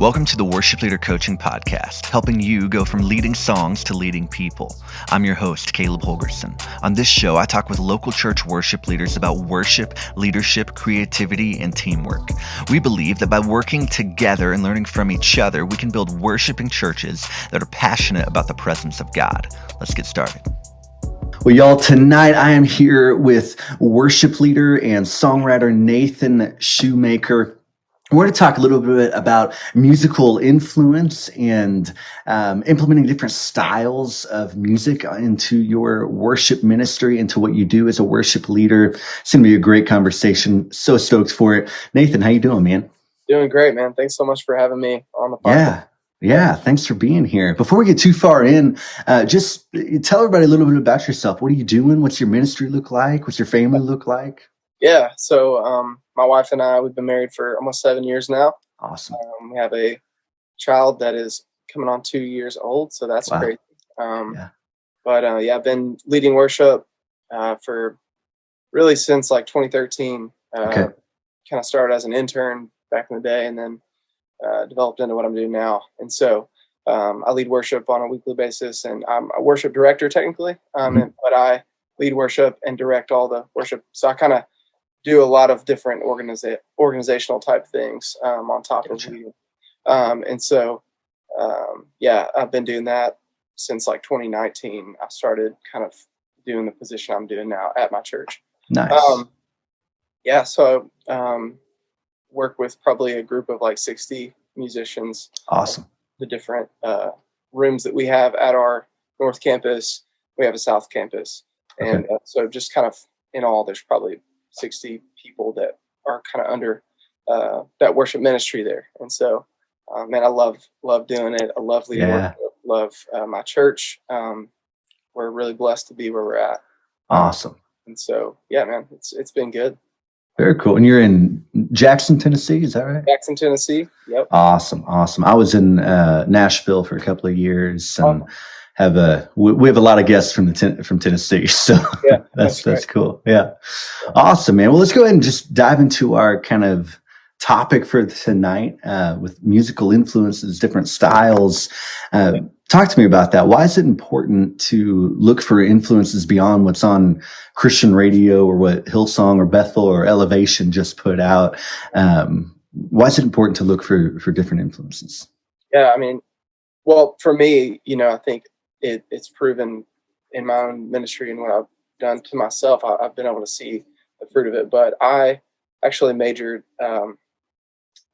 Welcome to the Worship Leader Coaching Podcast, helping you go from leading songs to leading people. I'm your host, Caleb Holgerson. On this show, I talk with local church worship leaders about worship, leadership, creativity, and teamwork. We believe that by working together and learning from each other, we can build worshiping churches that are passionate about the presence of God. Let's get started. Well, y'all, tonight I am here with worship leader and songwriter Nathan Shoemaker. We're going to talk a little bit about musical influence and implementing different styles of music into your worship ministry, into what you do as a worship leader. It's going to be a great conversation. So stoked for it. Nathan, how you doing, man? Doing great, man. Thanks so much for having me on the podcast. Yeah. Thanks for being here. Before we get too far in, just tell everybody a little bit about yourself. What are you doing? What's your ministry look like? What's your family look like? Yeah. So my wife and I, we've been married for almost 7 years now. Awesome. We have a child that is coming on 2 years old. So that's Wow. great. But I've been leading worship for really since like 2013. Okay. Kind of started as an intern back in the day and then developed into what I'm doing now. And so I lead worship on a weekly basis, and I'm a worship director technically, but I lead worship and direct all the worship. So I kind of do a lot of different organizational type things on top of leading. I've been doing that since like 2019. I started kind of doing the position I'm doing now at my church. Nice. So work with probably a group of like 60 musicians. Awesome. The different rooms that we have at our North Campus. We have a South Campus. Okay. And so just kind of in all, there's probably 60 people that are kind of under that worship ministry there. And so, I love doing it. I love leading worship. Love my church. We're really blessed to be where we're at. Awesome. And so, man, it's been good. Very cool. And you're in Jackson, Tennessee, is that right? Jackson, Tennessee. Yep. Awesome. I was in Nashville for a couple of years, and we have a lot of guests from Tennessee, so yeah, that's cool. Yeah, awesome, man. Well, let's go ahead and just dive into our kind of topic for tonight with musical influences, different styles. Talk to me about that. Why is it important to look for influences beyond what's on Christian radio or what Hillsong or Bethel or Elevation just put out? Why is it important to look for different influences? Yeah, I mean, well, for me, I think it's proven in my own ministry and what I've done to myself. I've been able to see the fruit of it. But I actually majored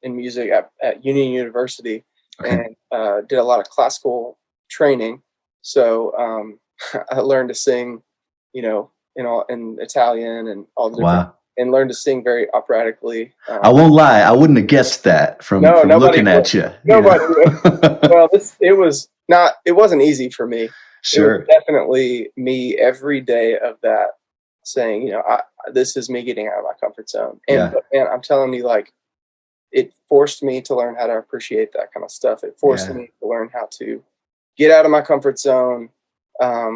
in music at Union University. Okay. And did a lot of classical training. So I learned to sing, in Italian and all the different, and learned to sing very operatically. I won't lie, I wouldn't have guessed that from looking at you. Nobody would. Well, it wasn't easy for me. Sure. It was definitely me every day of that saying, this is me getting out of my comfort zone. And I'm telling you, like, it forced me to learn how to appreciate that kind of stuff. It forced me to learn how to get out of my comfort zone,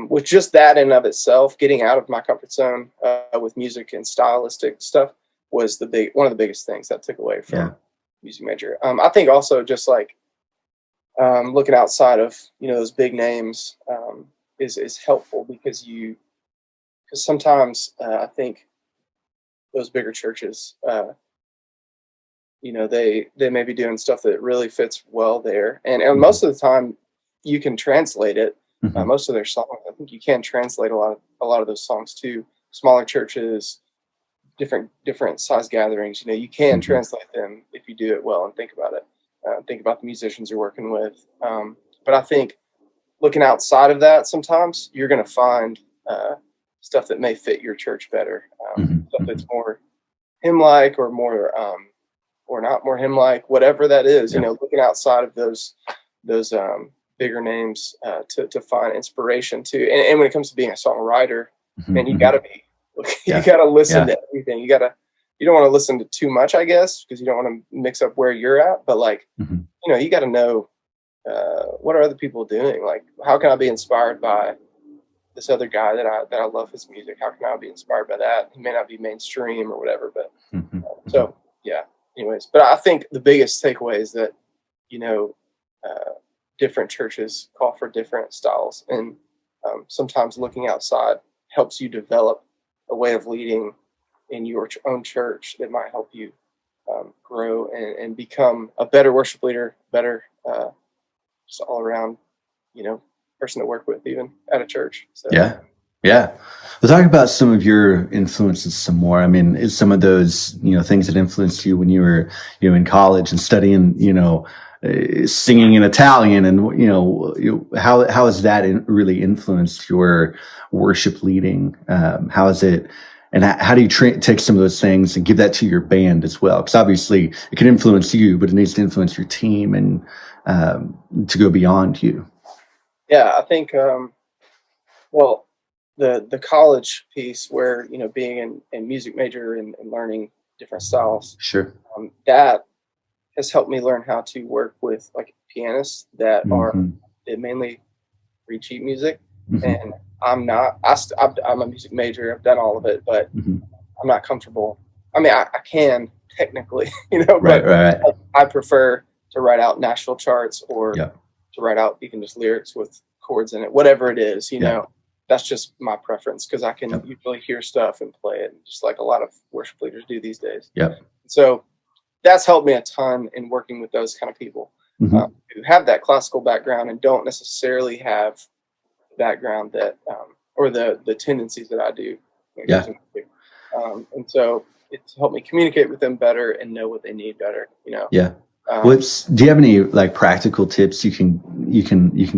with just that in of itself. Getting out of my comfort zone with music and stylistic stuff was one of the biggest things that took away from music major. I think also just like looking outside of those big names is helpful because sometimes I think those bigger churches. They may be doing stuff that really fits well there. And most of the time you can translate it. Most of their songs, I think you can translate a lot of those songs to smaller churches, different size gatherings. You can translate them if you do it well and think about it. Think about the musicians you're working with. But I think looking outside of that, sometimes you're going to find stuff that may fit your church better. Stuff that's more hymn-like or more or not more hymn-like, whatever that is, looking outside of those bigger names to find inspiration too. And when it comes to being a songwriter, man, you gotta listen to everything. You don't want to listen to too much, I guess, because you don't want to mix up where you're at. But like, you got to know what are other people doing? Like, how can I be inspired by this other guy that I love his music? How can I be inspired by that? He may not be mainstream or whatever, but anyways, but I think the biggest takeaway is that you know, different churches call for different styles, and sometimes looking outside helps you develop a way of leading in your own church that might help you grow and become a better worship leader, better just all around, person to work with, even at a church. So Yeah. Yeah. We'll talk about some of your influences some more. I mean, is some of those, things that influenced you when you were, in college and studying, singing in Italian, and, how has that really influenced your worship leading? How is it, and how do you take some of those things and give that to your band as well? Because obviously it can influence you, but it needs to influence your team and to go beyond you. yeah, I think well, the college piece where being in music major and learning different styles, Sure. that has helped me learn how to work with like pianists that Mm-hmm. mainly read sheet music. Mm-hmm. And I'm not. I'm a music major. I've done all of it, but Mm-hmm. I'm not comfortable. I mean, I can technically, Right. but Right. I prefer to write out Nashville charts or Yeah. to write out even just lyrics with chords in it, whatever it is. Yeah. That's just my preference because I can Yep. usually hear stuff and play it, just like a lot of worship leaders do these days. Yep. So that's helped me a ton in working with those kind of people Mm-hmm. who have that classical background and don't necessarily have the background that or the tendencies that I do. Yeah. And so it's helped me communicate with them better and know what they need better. Yeah. Do you have any like practical tips you can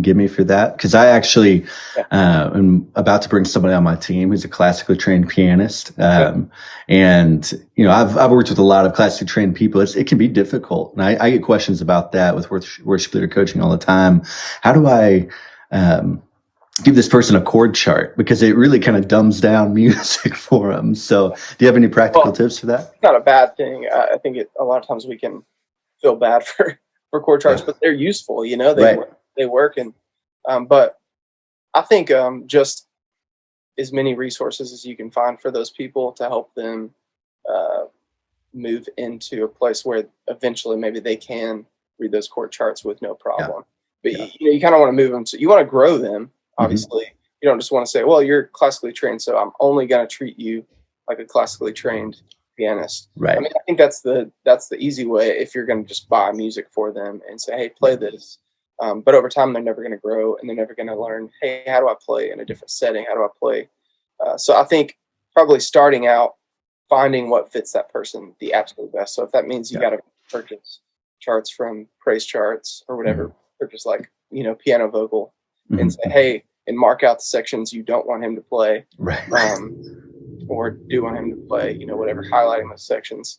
give me for that? Because I actually am about to bring somebody on my team who's a classically trained pianist, and I've worked with a lot of classically trained people. It can be difficult, and I get questions about that with worship leader coaching all the time. How do I give this person a chord chart, because it really kind of dumbs down music for them? So do you have any practical tips for that? It's not a bad thing. I think a lot of times we can feel bad for chord charts, but they're useful. They work, and but I think just as many resources as you can find for those people to help them move into a place where eventually maybe they can read those chord charts with no problem. But you kind of want to move them, so you want to grow them. Obviously, you don't just want to say, well, you're classically trained, so I'm only going to treat you like a classically trained pianist. Right. I mean, I think that's the easy way if you're going to just buy music for them and say, hey, play this. But over time, they're never going to grow, and they're never going to learn, hey, how do I play in a different setting? How do I play? So I think probably starting out, finding what fits that person the absolute best. So if that means you got to purchase charts from Praise Charts or whatever, purchase like, piano vocal, and say, hey, and mark out the sections you don't want him to play. Right. Or do want him to play, whatever, highlighting those sections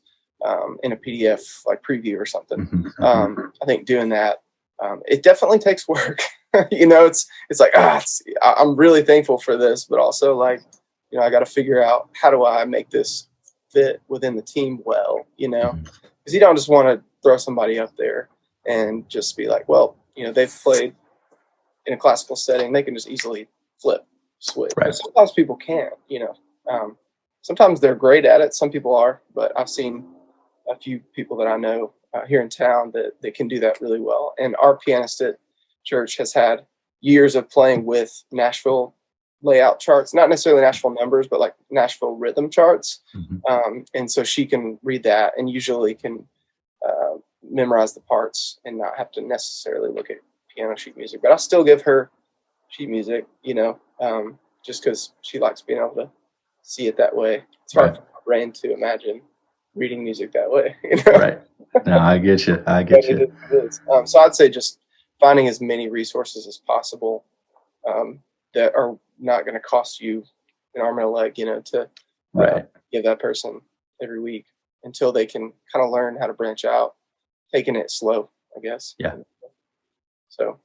in a PDF like preview or something. I think doing that, it definitely takes work. It's like, I'm really thankful for this, but also like, I got to figure out how do I make this fit within the team well, because you don't just want to throw somebody up there and just be like, well, they've played in a classical setting, they can just easily switch. Right. But sometimes people can't, sometimes they're great at it. Some people are, but I've seen a few people that I know here in town that they can do that really well. And our pianist at church has had years of playing with Nashville layout charts, not necessarily Nashville numbers, but like Nashville rhythm charts. And so she can read that and usually can memorize the parts and not have to necessarily look at piano sheet music. But I'll still give her sheet music, just because she likes being able to see it that way. It's hard for my brain to imagine reading music that way. Right. No, I get you. It is. So I'd say just finding as many resources as possible that are not going to cost you an arm and a leg, to give that person every week until they can kind of learn how to branch out, taking it slow, I guess. Yeah. So.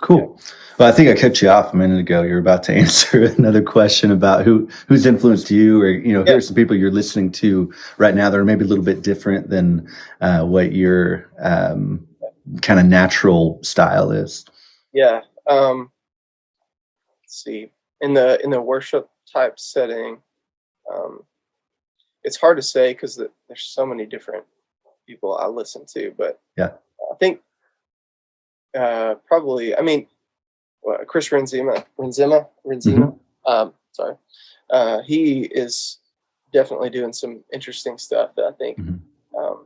Cool. Well, I think I cut you off a minute ago. You're about to answer another question about who's influenced you, or who are some people you're listening to right now that are maybe a little bit different than what your kind of natural style is. Yeah. Let's see. In the worship type setting, it's hard to say because there's so many different people I listen to, but I think probably, I mean, Chris Renzema. Sorry. He is definitely doing some interesting stuff that I think um,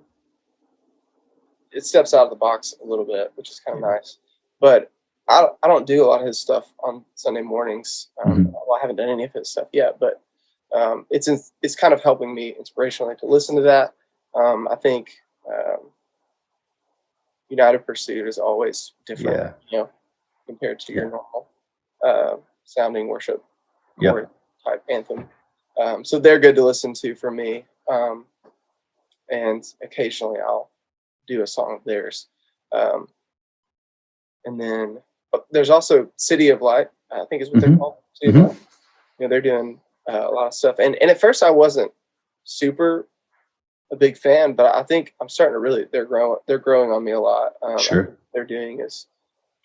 it steps out of the box a little bit, which is kind of nice. But I don't do a lot of his stuff on Sunday mornings. Well, I haven't done any of his stuff yet, but it's kind of helping me inspirationally to listen to that. I think United Pursuit is always different, compared to your normal sounding worship type anthem. So they're good to listen to for me. And occasionally I'll do a song of theirs. And then there's also City of Light, I think is what they're called. City of Light. They're doing a lot of stuff. And at first I wasn't super a big fan, but I think I'm starting to really, they're growing on me a lot. Sure. What they're doing is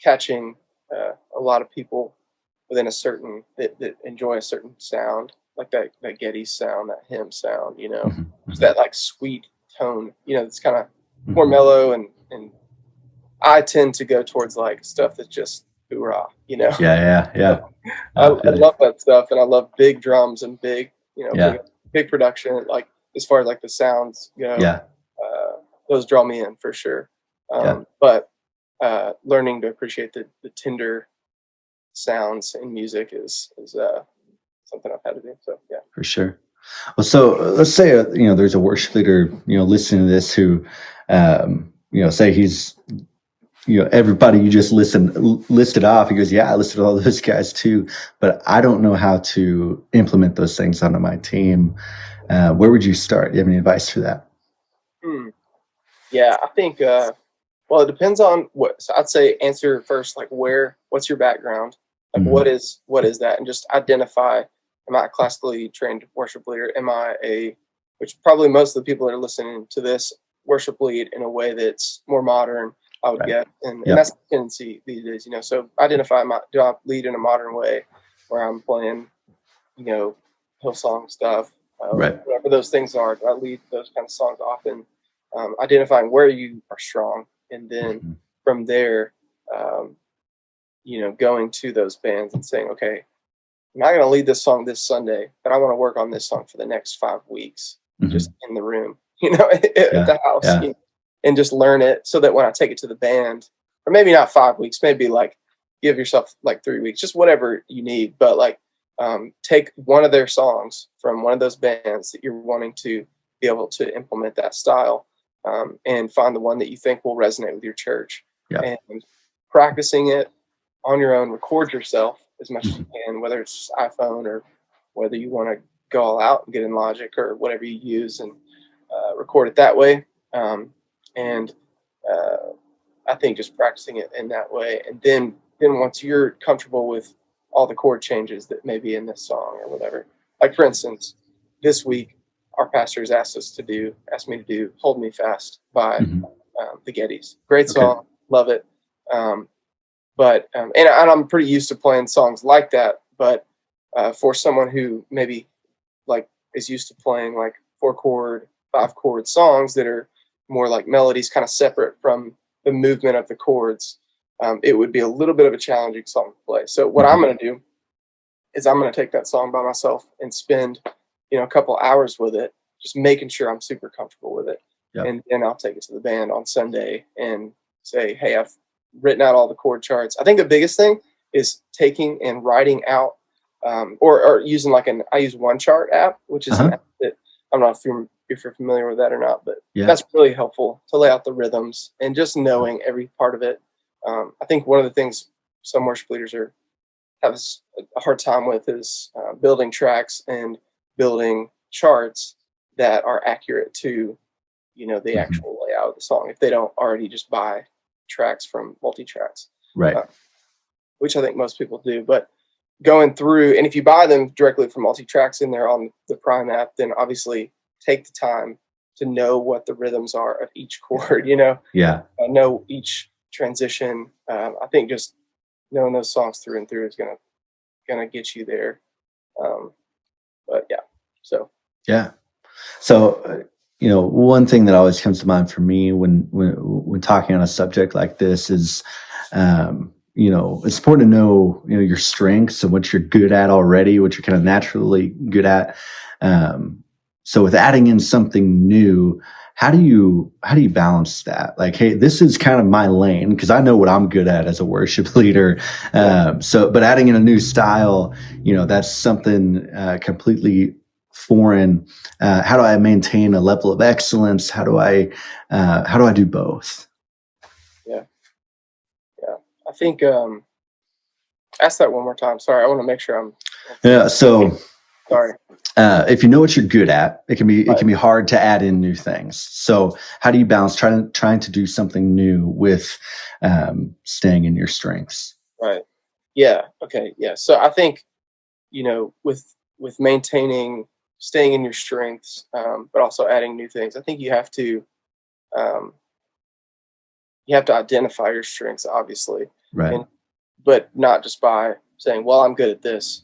catching a lot of people within a certain, that enjoy a certain sound, like that Getty sound, that hymn sound, that like sweet tone, it's kind of more mellow, and I tend to go towards like stuff that's just hoorah, Yeah. I love that stuff, and I love big drums and big, big production. Like as far as like the sounds go, those draw me in for sure. But learning to appreciate the tender sounds in music is something I've had to do. So yeah, for sure. Well, so let's say there's a worship leader listening to this who say he's everybody you just listed off. He goes, yeah, I listed all those guys too, but I don't know how to implement those things onto my team. Where would you start? Do you have any advice for that? Yeah, I think well, it depends on what. So I'd say answer first, like what's your background? Like what is that? And just identify, am I a classically trained worship leader? Am I which probably most of the people that are listening to this, worship lead in a way that's more modern, I would get. And that's the tendency these days, so identify, do I lead in a modern way where I'm playing, Hillsong stuff, whatever those things are. Do I lead those kind of songs often? Identifying where you are strong, and then from there, going to those bands and saying, okay, I'm not going to lead this song this Sunday, but I want to work on this song for the next 5 weeks, just in the room, at the house, and just learn it so that when I take it to the band, or maybe not 5 weeks, maybe like give yourself like 3 weeks, just whatever you need. But like, take one of their songs from one of those bands that you're wanting to be able to implement that style, and find the one that you think will resonate with your church, and practicing it on your own. Record yourself as much as you can, whether it's iPhone or whether you want to go all out and get in Logic or whatever you use, and record it that way. And I think just practicing it in that way, and then once you're comfortable with all the chord changes that may be in this song or whatever, like for instance, this week our pastors asked me to do "Hold Me Fast" by the Gettys. Great song, love it. But and I'm pretty used to playing songs like that. But for someone who maybe like is used to playing like 4-chord, 5-chord songs that are more like melodies, kind of separate from the movement of the chords, it would be a little bit of a challenging song to play. So what I'm going to do is I'm going to take that song by myself and spend a couple hours with it, just making sure I'm super comfortable with it. And then I'll take it to the band on Sunday and say, hey, I've written out all the chord charts. I think the biggest thing is taking and writing out, or using I use One Chart app, which is an app that, I don't know if you're familiar with that or not, but that's really helpful to lay out the rhythms and just knowing every part of it. I think one of the things some worship leaders have a hard time with is building tracks and building charts that are accurate to, the actual layout of the song, if they don't already just buy tracks from multi-tracks, which I think most people do. But going through, and if you buy them directly from multi-tracks in there on the Prime app, then obviously take the time to know what the rhythms are of each chord, know each transition. I think just knowing those songs through and through is gonna get you there. But so one thing that always comes to mind for me when talking on a subject like this is It's important to know, your strengths and what you're good at already, what you're kind of naturally good at. So with adding in something new, how do you balance that? Like, hey, this is kind of my lane because I know what I'm good at as a worship leader. But adding in a new style, that's something completely foreign. How do I maintain a level of excellence? How do I do both? Yeah. Yeah. I think, ask that one more time. Sorry. I want to make sure I'm. Yeah. So, Sorry. if you know what you're good at, it can Right. be hard to add in new things. So how do you balance trying to do something new with staying in your strengths? Right. Yeah. Okay. Yeah. So I think, with maintaining, staying in your strengths, but also adding new things, I think um, you have to identify your strengths, obviously, Right. and but not just by saying, "Well, I'm good at this."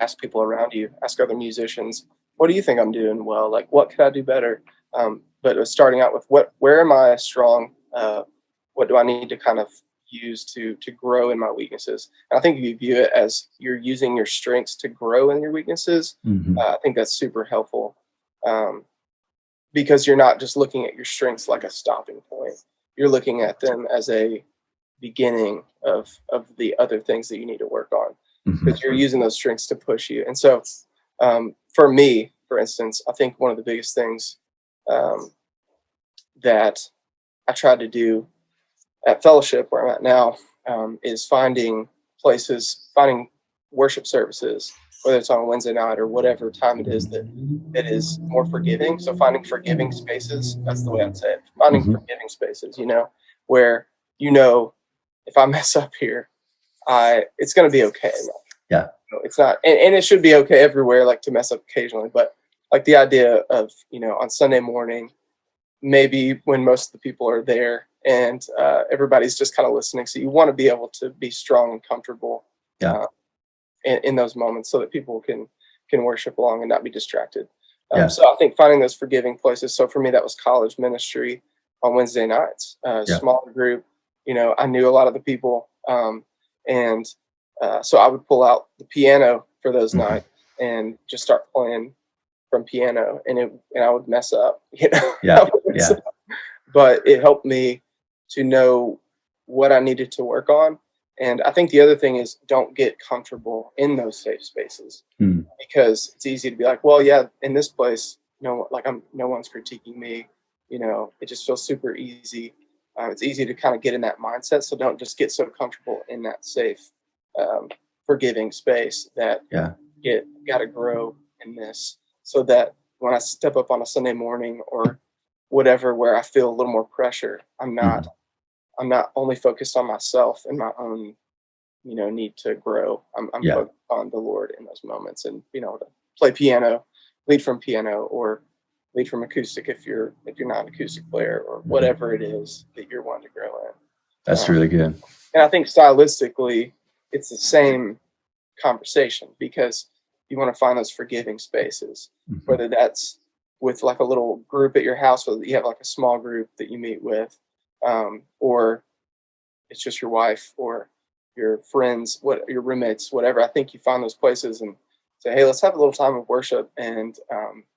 Ask people around you, ask other musicians, "What do you think I'm doing well? Like, what could I do better?" But starting out with where am I strong? What do I need to kind of use to grow in my weaknesses? And I think if you view it as you're using your strengths to grow in your weaknesses, Mm-hmm. I think that's super helpful. Um, because you're not just looking at your strengths like a stopping point. You're looking at them as a beginning of the other things that you need to work on, Mm-hmm. because you're using those strengths to push you. And so, for me, for instance, I think one of the biggest things um, that I try to do at fellowship where I'm at now is finding worship services, whether it's on a Wednesday night or whatever time it is that is more forgiving. So finding forgiving spaces, that's the way I'd say it. Finding Mm-hmm. forgiving spaces, where you know if I mess up here, I it's gonna be okay. Yeah. It's not, and it should be okay everywhere, like to mess up occasionally, but like the idea of, on Sunday morning, maybe when most of the people are there and everybody's just kind of listening. So you want to be able to be strong and comfortable Yeah. uh, in those moments so that people can worship along and not be distracted. Yeah. So I think finding those forgiving places. So for me, that was college ministry on Wednesday nights, Yeah. smaller group. I knew a lot of the people, and so I would pull out the piano for those Mm-hmm. nights and just start playing from piano, and I would mess up, Yeah. Yeah. But it helped me to know what I needed to work on. And I think the other thing is don't get comfortable in those safe spaces, Mm. because it's easy to be like, well, yeah, in this place, no one's critiquing me. It just feels super easy. It's easy to kind of get in that mindset. So don't just get so comfortable in that safe, um, forgiving space that Yeah. got to grow in this, so that when I step up on a Sunday morning or whatever, where I feel a little more pressure, Mm-hmm. I'm not only focused on myself and my own, need to grow. I'm Yeah. focused on the Lord in those moments, and to play piano, lead from piano, or lead from acoustic if you're not an acoustic player, or whatever it is that you're wanting to grow in. That's really good. And I think stylistically, it's the same conversation, because you want to find those forgiving spaces, Mm-hmm. whether that's with like a little group at your house, whether you have like a small group that you meet with, or it's just your wife or your friends, your roommates, whatever. I think you find those places and say, hey, let's have a little time of worship. And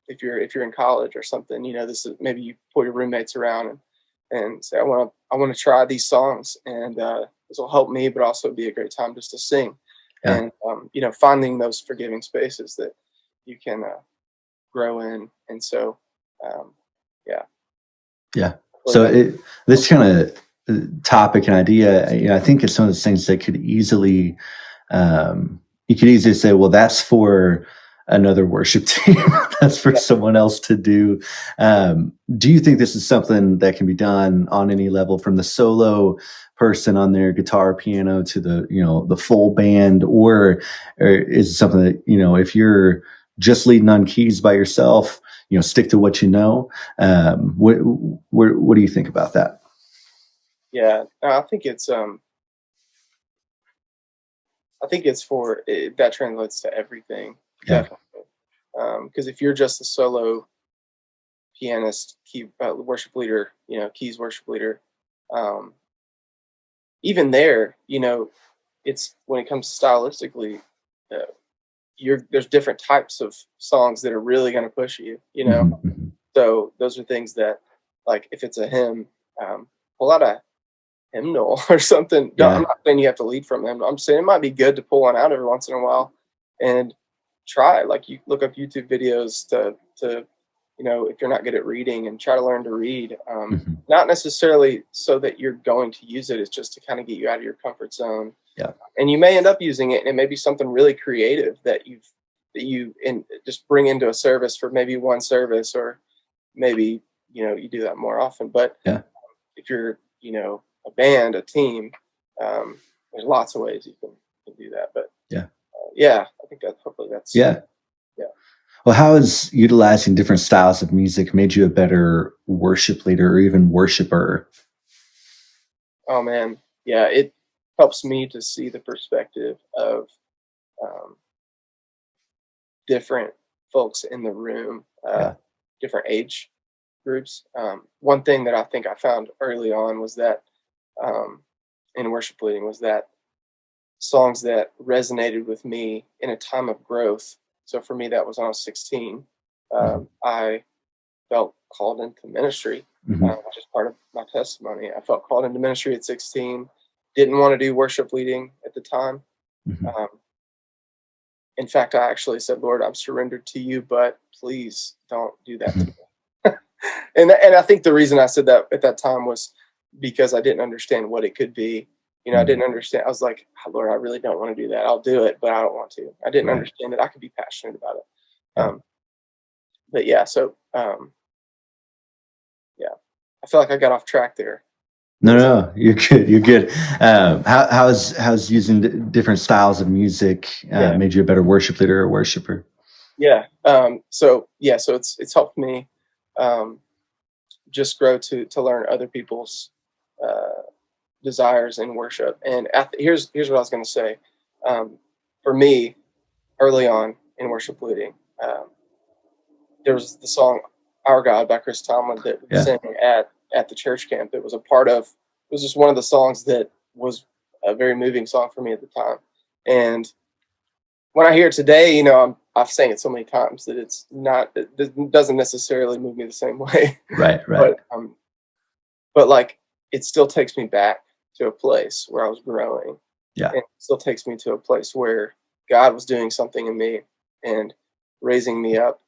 if you're in college or something, this is maybe you pull your roommates around and say, I want to try these songs, and this will help me, but also be a great time just to sing. Yeah. And finding those forgiving spaces that you can grow in. And so, yeah. Yeah. So this kind of topic and idea, I think it's one of those things that could easily, you could easily say, well, that's for another worship team. That's for someone else to do. Do you think this is something that can be done on any level, from the solo person on their guitar, piano, to the full band, or is it something that, if you're just leading on keys by yourself, stick to what you know? What do you think about that? Yeah. I think it's that translates to everything. Yeah. Definitely. Because if you're just a solo pianist, key worship leader, keys worship leader, um, even there, it's when it comes stylistically, uh, there's different types of songs that are really going to push you, Mhm. So those are things that, like, if it's a hymn, pull out a hymnal or something. I'm Yeah. not saying you have to lead from hymnal. I'm saying it might be good to pull one out every once in a while and try. Like, you look up YouTube videos to if you're not good at reading, and try to learn to read. Mhm. Not necessarily so that you're going to use it. It's just to kind of get you out of your comfort zone. Yeah. And you may end up using it, and it may be something really creative that just bring into a service for maybe one service, or maybe you do that more often. But Yeah. if you're a band, a team, there's lots of ways you can do that. But Yeah. yeah, I think that hopefully that's Yeah. yeah. Well, how has utilizing different styles of music made you a better worship leader or even worshiper? Oh man, yeah, it helps me to see the perspective of um, different folks in the room, Yeah. different age groups. One thing that I think I found early on was that, um, in worship leading, was that songs that resonated with me in a time of growth. So for me, that was when I was 16. Mhm. I felt called into ministry, Mhm. which is part of my testimony. I felt called into ministry at 16. Didn't want to do worship leading at the time. Mhm. Um, in fact, I actually said, "Lord, I'm surrendered to you, but please don't do that to Mhm. me." And I think the reason I said that at that time was because I didn't understand what it could be. I Mhm. didn't understand. I was like, "Oh, Lord, I really don't want to do that. I'll do it, but I don't want to." I didn't Right. understand that I could be passionate about it. Yeah. But yeah, so yeah, I feel like I got off track there. What No, was that? no, you're good. You're good. How's using different styles of music Yeah, made you a better worship leader or worshiper? yeah. So it's helped me um, just grow to learn other people's uh, desires in worship. And here's what I was going to say. Um, for me, early on in worship leading, um, there was the song "Our God" by Chris Tomlin that we Yeah. sang at the church camp. It was a part of. It was just one of the songs that was a very moving song for me at the time. And when I hear it today, I've sang it so many times that it doesn't necessarily move me the same way. Right. Right. but um, but like, it still takes me back to a place where I was growing, Yeah. and it still takes me to a place where God was doing something in me and raising me up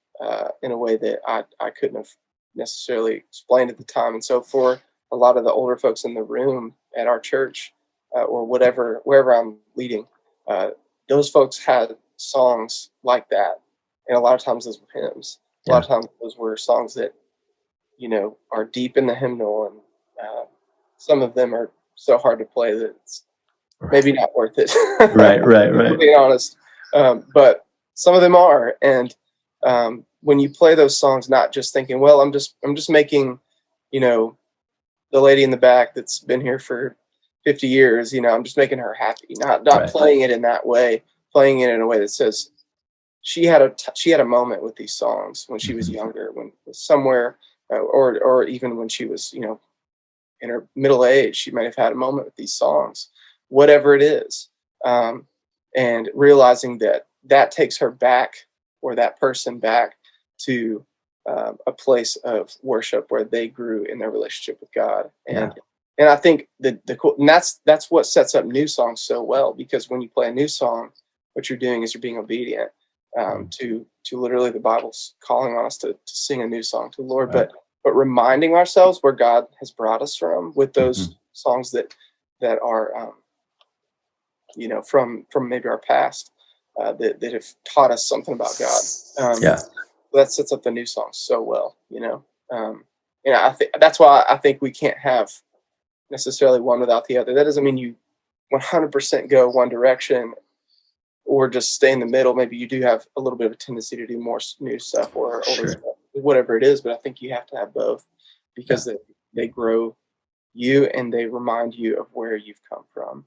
in a way that I couldn't have necessarily explained at the time. And so for a lot of the older folks in the room at our church, or wherever I'm leading, uh, those folks had songs like that. And a lot of times those were hymns. A lot Yeah. of times those were songs that, are deep in the hymnal, and some of them are so hard to play that it's Right. maybe not worth it. Right. Right. If we're Right. being honest, but some of them are, and when you play those songs, not just thinking, "Well, I'm just making, you know, the lady in the back that's been here for 50 years, I'm just making her happy." Not Right. playing it in that way, playing it in a way that says she had a moment with these songs when she was Mhm. younger, when somewhere, or even when she was, in her middle age, she might have had a moment with these songs, whatever it is. Um, and realizing that that takes her back, or that person back, to a place of worship where they grew in their relationship with God. Yeah. And I think the cool, and that's what sets up new songs so well, because when you play a new song, what you're doing is you're being obedient, Mhm. to literally the Bible's calling on us to sing a new song to the Lord, Right. but reminding ourselves where God has brought us from with those Mhm. songs that are, from maybe our past, that have taught us something about God. Yeah. That sets up the new songs so well. Um, I think that's why I think we can't have necessarily one without the other. That doesn't mean you 100% go one direction or just stay in the middle. Maybe you do have a little bit of a tendency to do more new stuff or older Sure. stuff, whatever it is. But I think you have to have both, Yeah. because they grow you, and they remind you of where you've come from.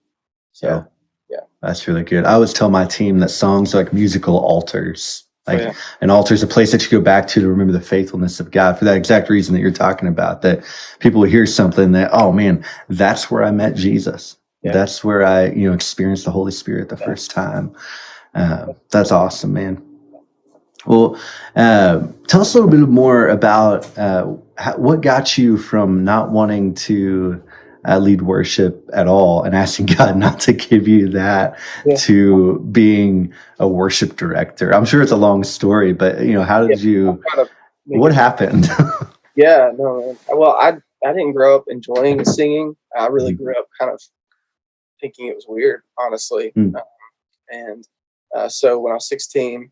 Yeah. So, yeah. That's really good. I always tell my team that songs are like musical altars. Oh Like yeah. an altar is a place that you go back to remember the faithfulness of God for that exact reason that you're talking about, that people will hear something that, oh man, that's where I met Jesus. That's where I, experienced the Holy Spirit the first time. That's awesome, man. Well, tell us a little bit more about what got you from not wanting to lead worship at all and asking God not to give you that to being a worship director. I'm sure it's a long story, but how did you? What happened? Yeah, no, man. Well, I didn't grow up enjoying singing. I really grew up kind of thinking it was weird, honestly. And so when I was 16,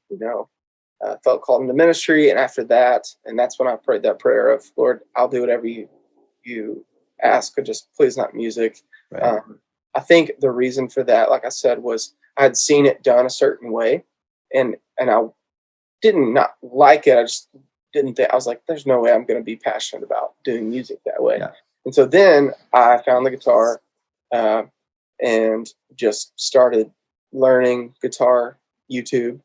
felt called into ministry, and after that, and that's when I prayed that prayer of, Lord, I'll do whatever you ask, but just please not music. Right. I think the reason for that, like I said, was I had seen it done a certain way, and I didn't not like it. I just didn't think, I was like, there's no way I'm going to be passionate about doing music that way. Yeah. And so then I found the guitar and just started learning guitar, YouTube,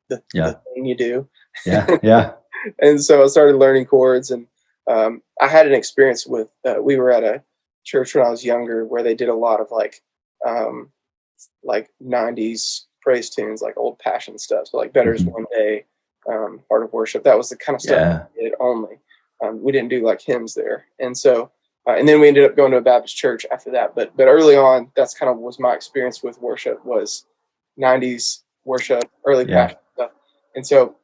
the thing you do. Yeah. And so I started learning chords, and I had an experience with, we were at a church when I was younger where they did a lot of like 90s praise tunes, like old Passion stuff. So like Better's One Day, Heart of Worship. That was the kind of stuff we did only. We didn't do like hymns there. And so, and then we ended up going to a Baptist church after that. But early on, that's kind of was my experience with worship, was 90s worship, early Passion stuff. And so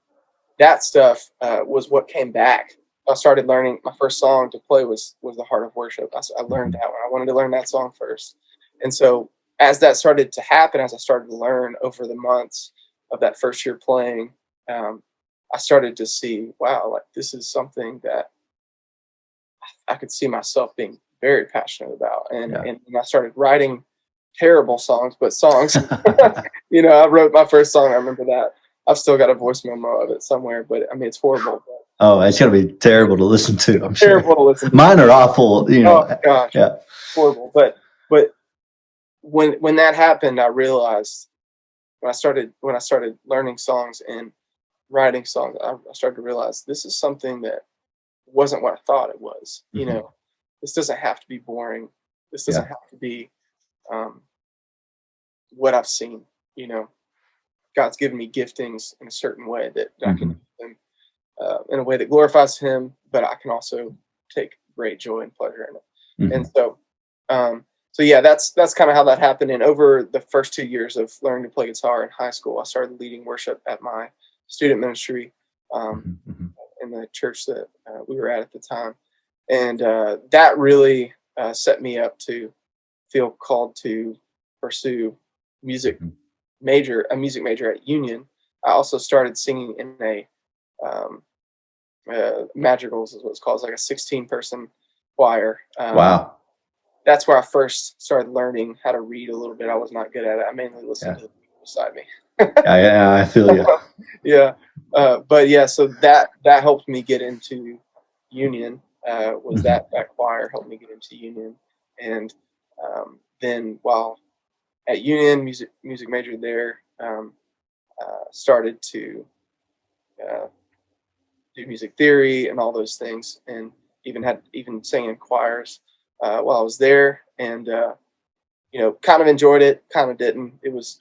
that stuff was what came back. I started learning. My first song to play was the Heart of Worship. I learned that one. I wanted to learn that song first. And so as that started to happen, as I started to learn over the months of that first year playing, I started to see, wow, like this is something that I could see myself being very passionate about. And I started writing terrible songs, but songs. I wrote my first song. I remember that. I've still got a voice memo of it somewhere, but I mean, it's horrible. Oh, it's going to be terrible to listen to, I'm sure. Terrible to listen to. Mine are awful, Oh, gosh. Yeah. Horrible. But when that happened, I realized when I started learning songs and writing songs, I started to realize this is something that wasn't what I thought it was. This doesn't have to be boring. This doesn't have to be what I've seen. God's given me giftings in a certain way that I can use them in a way that glorifies Him, but I can also take great joy and pleasure in it. And so, that's kind of how that happened. And over the first 2 years of learning to play guitar in high school, I started leading worship at my student ministry in the church that we were at the time, and that really set me up to feel called to pursue a music major at Union. I also started singing in a madrigals is what it's called. It's like a 16-person choir. Wow. That's where I first started learning how to read a little bit. I was not good at it. I mainly listened to the people beside me. I feel you. So that helped me get into Union. That choir helped me get into Union, and then while at Union, music major there, started to do music theory and all those things, and even sang in choirs while I was there, and kind of enjoyed it, kind of didn't. It was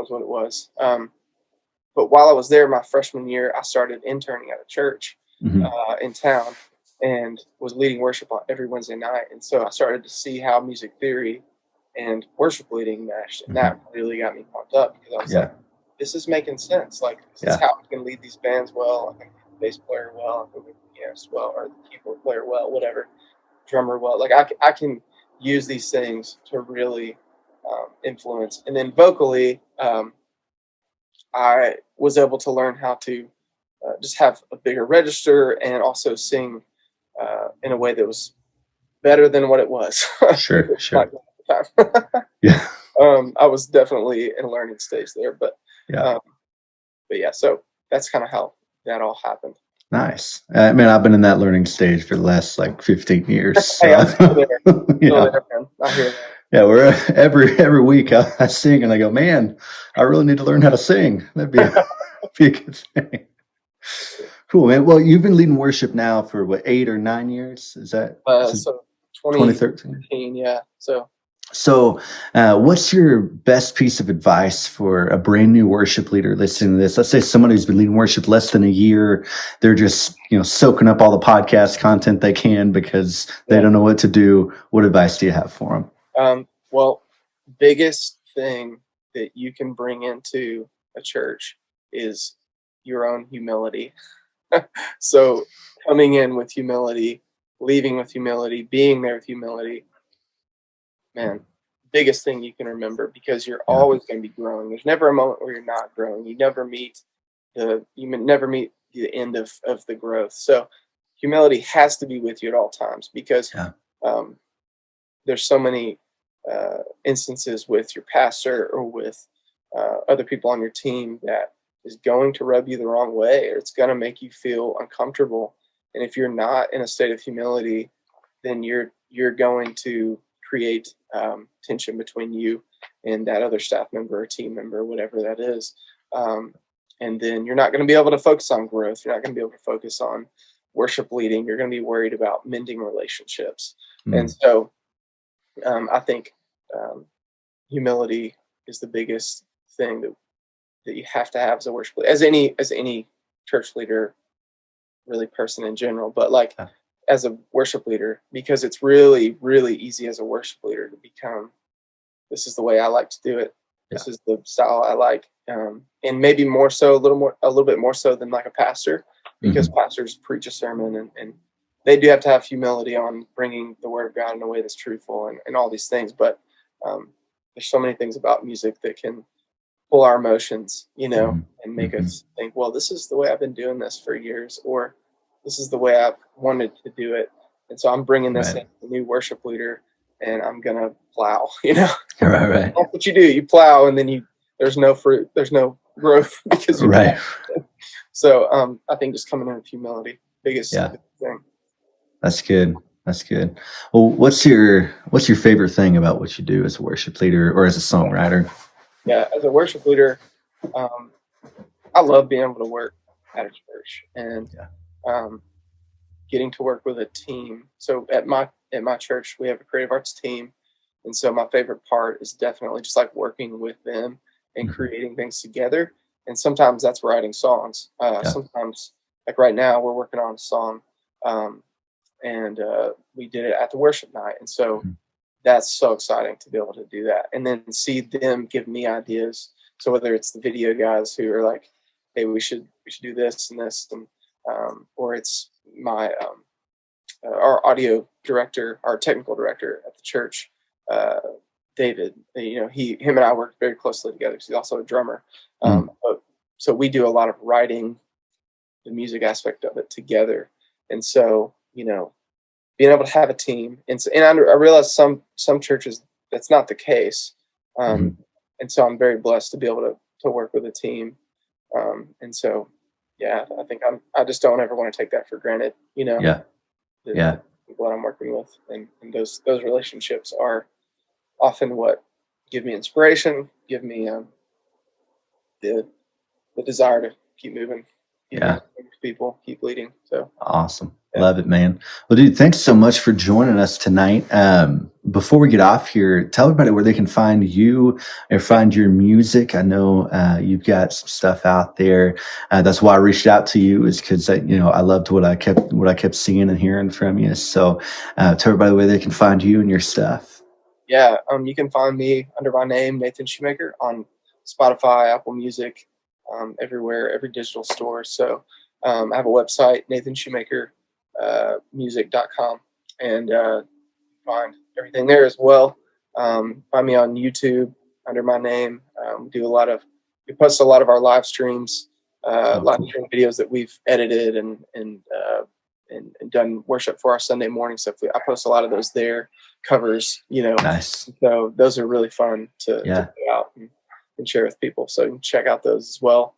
what it was. But while I was there, my freshman year, I started interning at a church in town, and was leading worship on every Wednesday night. And so I started to see how music theory and worship leading meshed, and that really got me pumped up, because I was like, this is making sense. Like, this is how I can lead these bands well. I can lead the bass player well. I can lead the pianist well, or the keyboard player well, whatever, drummer well. Like, I can use these things to really influence. And then vocally, I was able to learn how to just have a bigger register and also sing in a way that was better than what it was. Sure. I was definitely in a learning stage there, but so that's kind of how that all happened. Nice. I mean, I've been in that learning stage for the last 15 years. So. Hey, I'm still there. There, man. I hear that. Yeah, we're every week I sing and I go, man, I really need to learn how to sing. That'd be a good thing. Cool, man. Well, you've been leading worship now for 8 or 9 years? Is that so 2013? Yeah. So So, what's your best piece of advice for a brand new worship leader listening to this? Let's say someone who's been leading worship less than a year. They're just, soaking up all the podcast content they can because they don't know what to do. What advice do you have for them? Well, biggest thing that you can bring into a church is your own humility. So coming in with humility, leaving with humility, being there with humility, man, biggest thing you can remember, because you're always going to be growing. There's never a moment where you're not growing. You never meet the end of the growth. So humility has to be with you at all times, because um, there's so many instances with your pastor or with other people on your team that is going to rub you the wrong way, or it's going to make you feel uncomfortable. And if you're not in a state of humility, then you're going to create tension between you and that other staff member or team member, whatever that is. And then you're not going to be able to focus on growth. You're not going to be able to focus on worship leading. You're going to be worried about mending relationships. And so I think humility is the biggest thing that you have to have as a worship leader, as any church leader, really person in general, but like as a worship leader, because it's really, really easy as a worship leader to become, this is the way I like to do it. This is the style I like. And maybe more so, a little bit more so than like a pastor, because pastors preach a sermon and they do have to have humility on bringing the word of God in a way that's truthful and all these things. But there's so many things about music that can pull our emotions, and make us think, well, this is the way I've been doing this for years, or this is the way I've wanted to do it. And so I'm bringing this in, a new worship leader, and I'm going to plow, Right. That's what you do. You plow, and then there's no fruit, there's no growth because you right. So I think just coming in with humility, biggest thing. That's good. That's good. Well, what's your favorite thing about what you do as a worship leader or as a songwriter? Yeah, as a worship leader, I love being able to work at a church and getting to work with a team. So at my church, we have a creative arts team, and so my favorite part is definitely just like working with them and creating things together. And sometimes that's writing songs. Sometimes, like right now, we're working on a song, and we did it at the worship night, and so that's so exciting to be able to do that, and then see them give me ideas. So whether it's the video guys who are like, "Hey, we should do this and this," and or it's my our audio director, our technical director at the church, David. Him and I work very closely together because he's also a drummer. So we do a lot of writing, the music aspect of it together, and so being able to have a team, and I realize some churches that's not the case, and so I'm very blessed to be able to work with a team, and so I think I just don't ever want to take that for granted, the people that I'm working with, and those relationships are often what give me inspiration, give me the desire to keep moving, people, keep leading. So awesome. Love it, man. Well, dude, thanks so much for joining us tonight. Before we get off here, tell everybody where they can find you or find your music. I know you've got some stuff out there. That's why I reached out to you, is because I loved what I kept seeing and hearing from you. So tell everybody where they can find you and your stuff. Yeah, you can find me under my name, Nathan Shoemaker, on Spotify, Apple Music, everywhere, every digital store. So I have a website, NathanShoemakermusic.com, and find everything there as well. Find me on YouTube under my name. We post a lot of our live streams, stream videos that we've edited and done worship for our Sunday morning stuff. I post a lot of those there, covers, Nice. So those are really fun to put out and share with people. So you can check out those as well.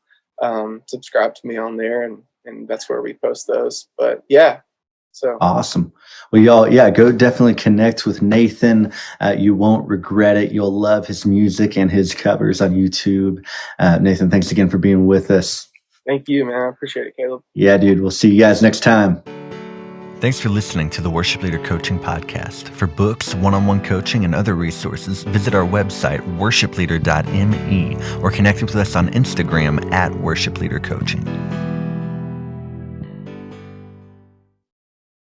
Subscribe to me on there, and that's where we post those. But so awesome. Well, y'all, go definitely connect with Nathan. You won't regret it. You'll love his music and his covers on YouTube. Nathan, thanks again for being with us. Thank you, man. I appreciate it, Caleb. Yeah, dude. We'll see you guys next time. Thanks for listening to the Worship Leader Coaching Podcast. For books, one-on-one coaching, and other resources, visit our website, worshipleader.me, or connect with us on Instagram @worshipleadercoaching.